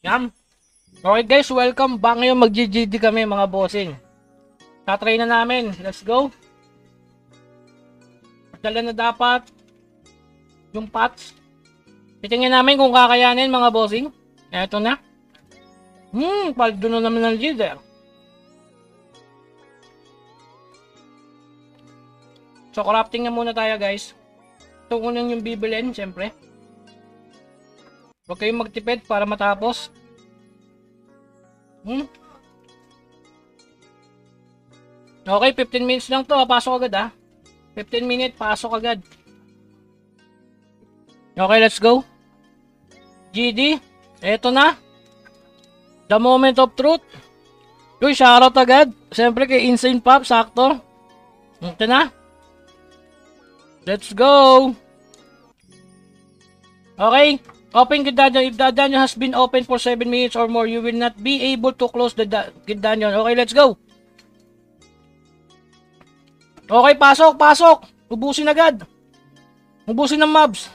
Yan. Okay guys, welcome back. Ngayon mag-GGD kami mga bossing. Tatry na namin. Let's go. Dala na dapat yung pots. Titingnan namin kung kakayanin mga bossing. Eto na. Paldo na naman ng leader. So crafting na muna tayo guys. Ito unang yung bibilin syempre. Huwag kayong magtipid para matapos. Okay, 15 minutes lang to. Pasok agad ha. 15 minutes, pasok agad. Okay, let's go. GD. Eto na. The moment of truth. Uy, shoutout agad. Siyempre kay Insane Pop, sakto. Ito na. Let's go. Okay. Open Grid Dungeon. If the dungeon has been open for 7 minutes or more, you will not be able to close the Grid Dungeon. Okay, let's go. Okay, pasok, pasok. Ubusin agad. Ubusin ng mobs.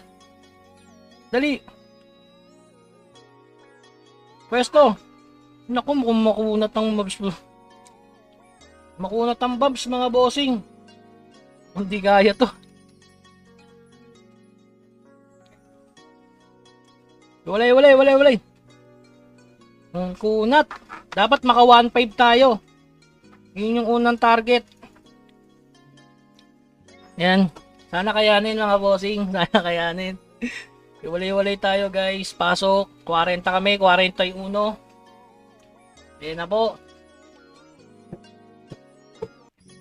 Dali. Pwesto. Naku, mukhang makunat ang mobs. Makunat ang mobs, mga bossing. Hindi kaya to. Walay. Ang kunat. Dapat maka 1.5 tayo. Yun yung unang target. Yan. Sana kayanin mga bossing. Sana kayanin. Walay tayo guys. Pasok. 40 kami. 41. Ayan na po.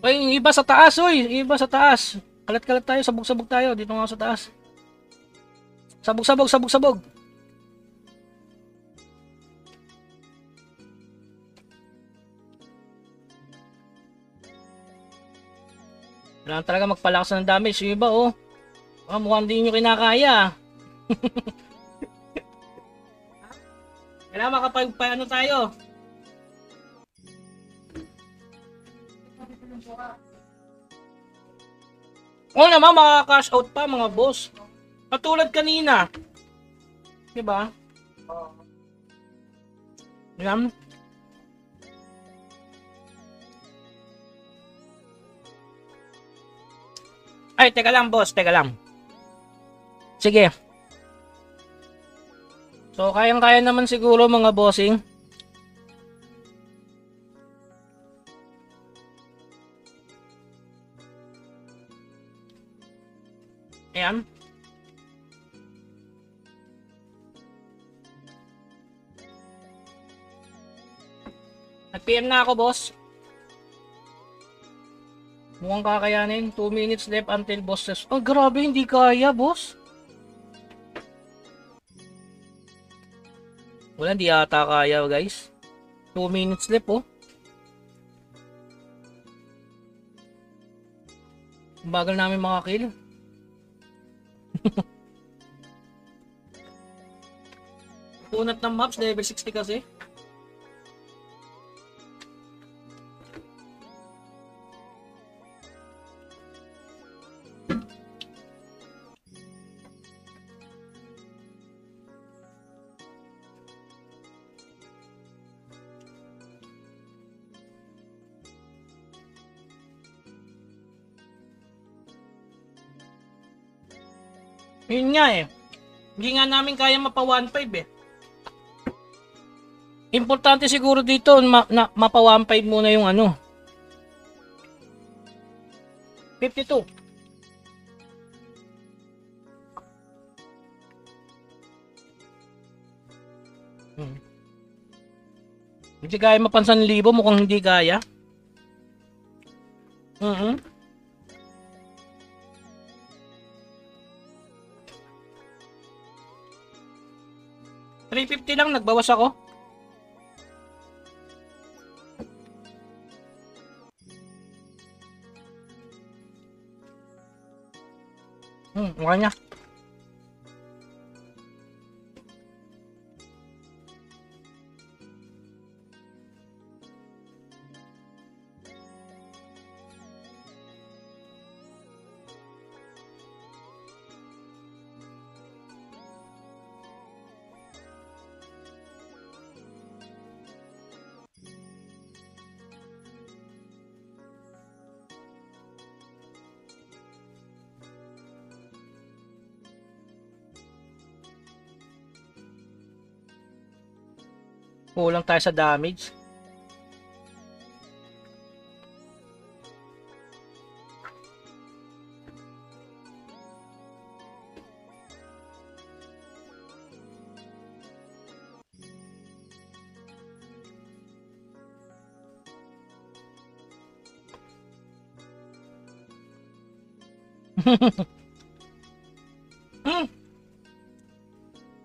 Uy, yung iba sa taas. Uy, iba sa taas. Kalat-kalat tayo. Sabog-sabog tayo. Dito nga sa taas. Sabog. Kailangan talaga magpalakas ng damage. Yung iba, oh. Mukhang hindi nyo kinakaya. Kailangan makapagpaano tayo. Oo naman, makaka-cash out pa, mga boss. Katulad kanina. Diba? Yan. Ay, teka lang boss, teka lang. Sige. So, kayang-kaya naman siguro mga bossing. Ayan. Nag-PM na ako, boss. Mukhang kakayanin. 2 minutes left until boss says, oh, grabe, hindi kaya, boss. Wala, hindi ata kaya, guys. 2 minutes left, oh. Bagal namin makakill. Punat ng maps, level 60 kasi. Yun nga eh. Hindi nga namin kaya mapa 1.5 eh. Importante siguro dito mapa 1.5 muna yung ano. 52. Hindi kaya mapansan libo, mukhang hindi kaya. 350 lang, nagbawas ako. Mukha niya. Kulang tayo sa damage.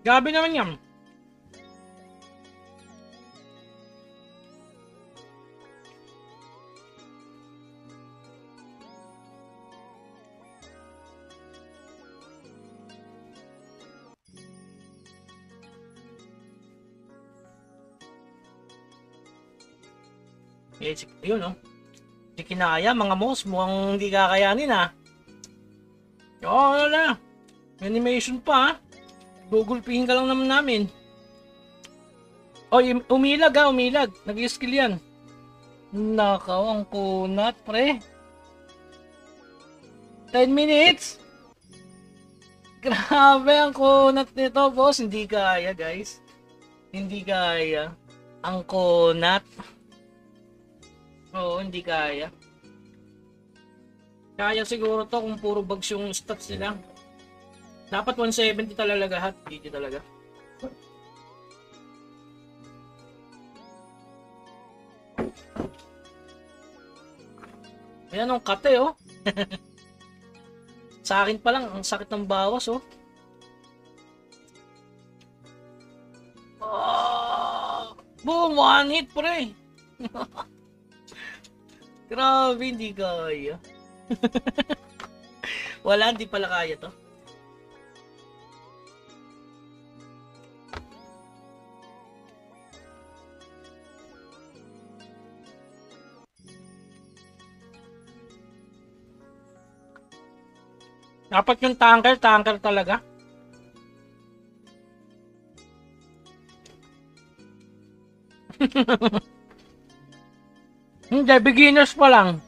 Gabi naman yan. Yun oh. Hindi kinaya, mga moss. Mukhang hindi kakayanin ha. Oo, wala. Animation pa ha. Gugulpihin ka lang naman namin. Oh, umilag ha, umilag. Nag-skill yan. Nakaw, ang kunat, pre. 10 minutes? Grabe, ang kunat nito, boss. Hindi kaya, guys. Hindi kaya. Ang kunat. Oo, hindi kaya. Kaya siguro to kung puro bags yung stats nila. Dapat 170 talaga lahat. Hindi talaga. Ayan ang kate oh. Sa akin pa lang, ang sakit ng bawas oh. Boom! One hit pre! Grabe, hindi kaya. Wala, hindi pala kaya to. Dapat yung tanker talaga. Hindi, beginners pa lang.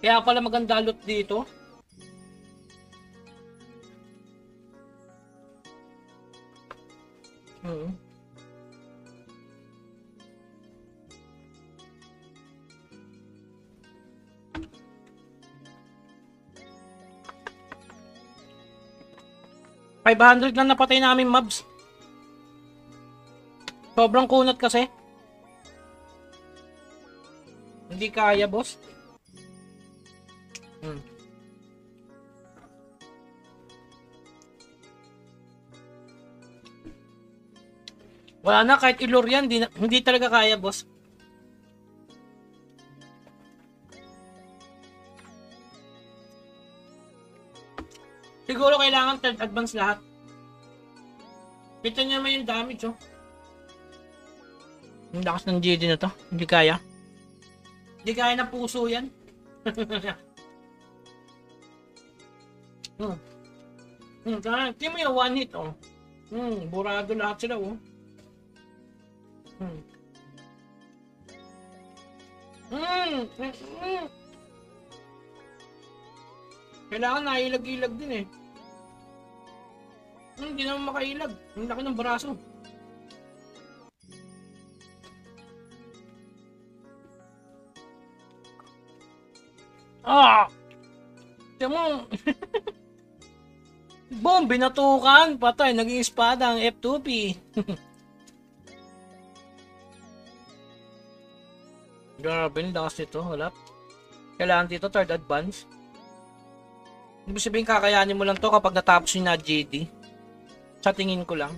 Kaya pala maganda loot dito. Hmm. 500 lang napatay namin mobs. Sobrang kunat kasi. Hindi kaya, boss. Wala na, kahit ilur yan, hindi talaga kaya, boss. Siguro kailangan third advance lahat. Kita niyo naman yung damage, oh. Ang lakas ng GD na to. Hindi kaya. Hindi kaya na puso yan. Tingnan mo yung one hit, oh. Burado lahat sila, oh. Kailangan nailag-ilag din eh. Hindi naman makailag. Ang laki ng braso. Tiyan mo. Boom! Binatukan! Patay! Naging espada ang F2P. Grabe, lakas nito. Wala. Kailangan dito third advance. Ibig sabihin kakayanin mo lang to kapag natapos yung na GD. Sa tingin ko lang.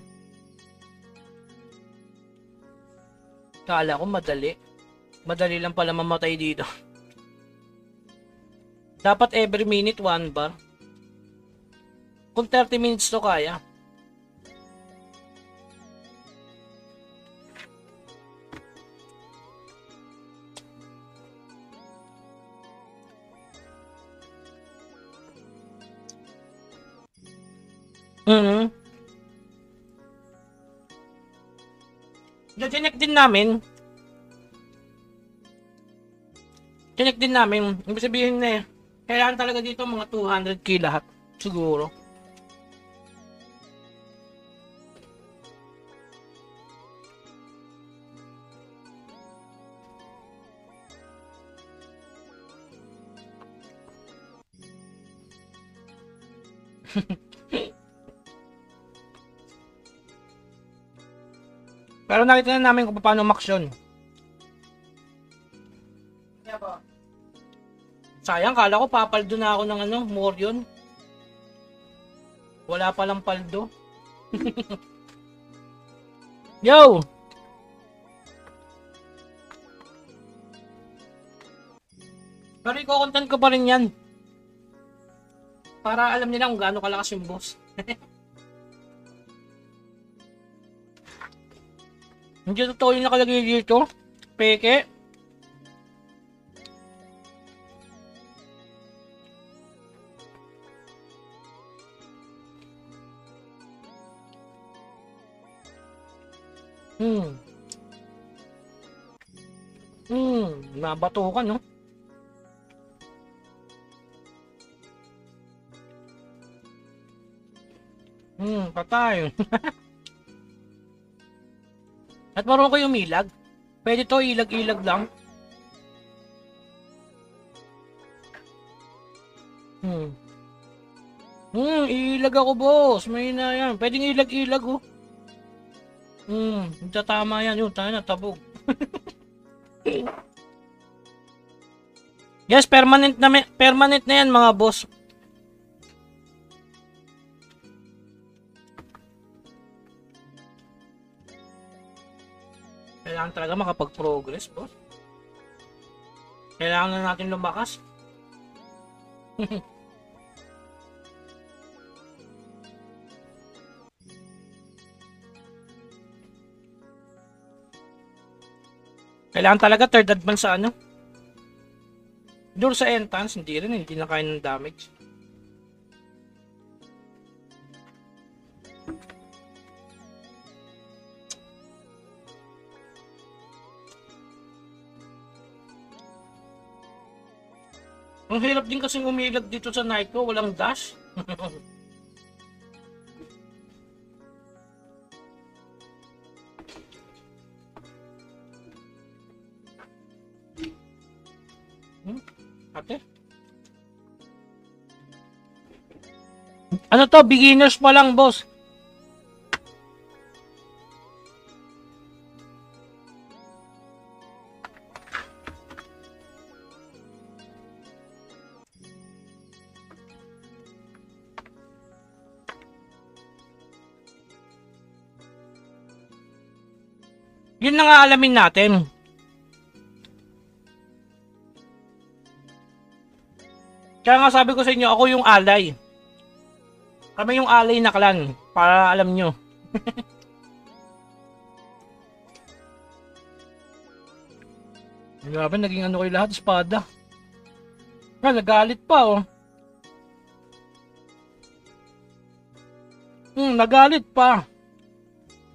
Kala ko madali. Madali lang pala mamatay dito. Dapat every minute 1 bar. Kung 30 minutes to kaya. Chinek din namin. Ibig sabihin na Kailangan talaga dito mga 200k lahat. Siguro. Pero nakita na namin kung paano max yun. Sayang, kala ko papaldo na ako ng ano, Morion. Wala palang paldo. Yo! Pero i-content ko pa rin yan. Para alam nila kung gaano kalakas yung boss. Hindi totoo yung nakalagay dito. Peke. Nabato ka, no? Patay. At marunong ko yung ilag. Pwede to ilag-ilag lang. Ilag ako, boss. May na yan. Pwedeng ilag-ilag, oh. Tama yan. Yun, tayo na, tabog. Yes, permanent na yan, mga boss. Kailangan talaga makapag-progress, boss. Kailangan na natin lumakas. Kailangan talaga third advance sa ano. Doon sa entrance, hindi na kaya ng damage. Ang hirap din kasing umilag dito sa Nitro, walang dash. Ate? Ano to? Beginners pa lang, boss. Yun na nga alamin natin. Kaya nga sabi ko sa inyo, ako yung alay. Kami yung alay na clan. Para alam nyo. Grabe, naging ano kayo lahat, espada. Nagalit pa, oh. Nagalit pa.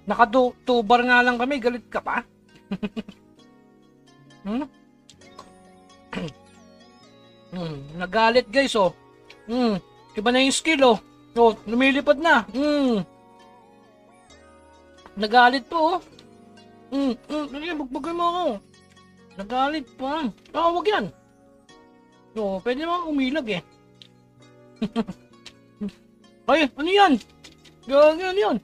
Nakatubar nga lang kami, galit ka pa. Nagalit, guys, oh. Iba na yung skill, oh. Oh, lumilipad na. Nagalit po, oh. Bugbugay mo ako. Nagalit pa. Wag yan. Oh, pwede naman umilag, eh. Ay, ano yan? Ano yan?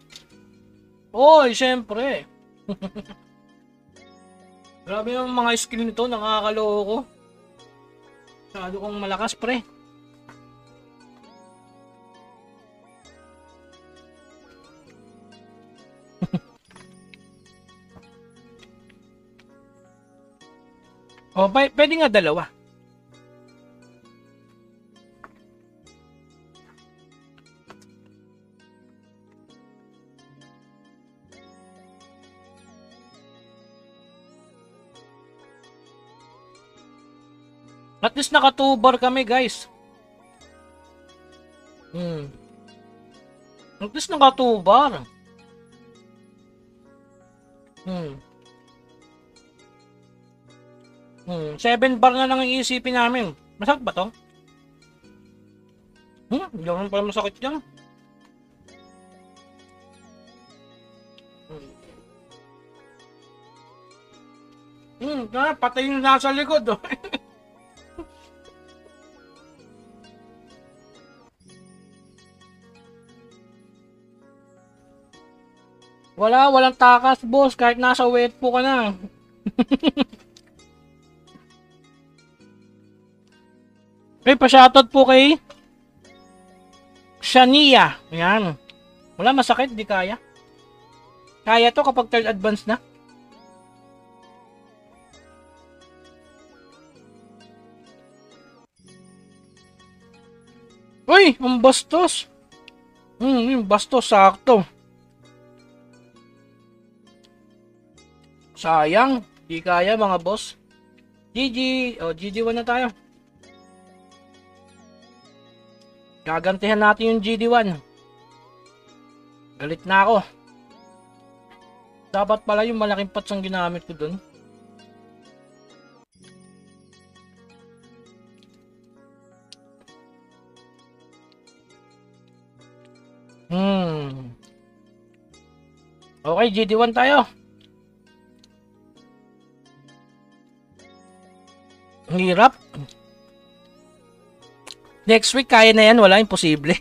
Oy, syempre. Grabe yung mga skill nito, nakakaloko. Masyado kong malakas, pre. Oh, pwede nga dalawa. At least nakatubar kami, guys. At least nakatubar. 7 bar na lang ang iisipin namin. Masakit ba to? Hindi naman pala masakit yan. Patay yung nasa likod, oh. Walang takas, boss. Kahit nasa wet po ka na. Pa-shoutout po kay Shania. Ayan. Wala masakit, di kaya. Kaya to kapag third advance na. Uy, ang bastos. Yung bastos, sakto. Sayang, di kaya mga boss. GG, GD1 na tayo. Gagantihan natin yung GD1. Galit na ako. Dapat pala yung malaking pots ang ginamit ko dun. Okay, GD1 tayo. Ang hirap. Next week kaya na yan, wala imposible.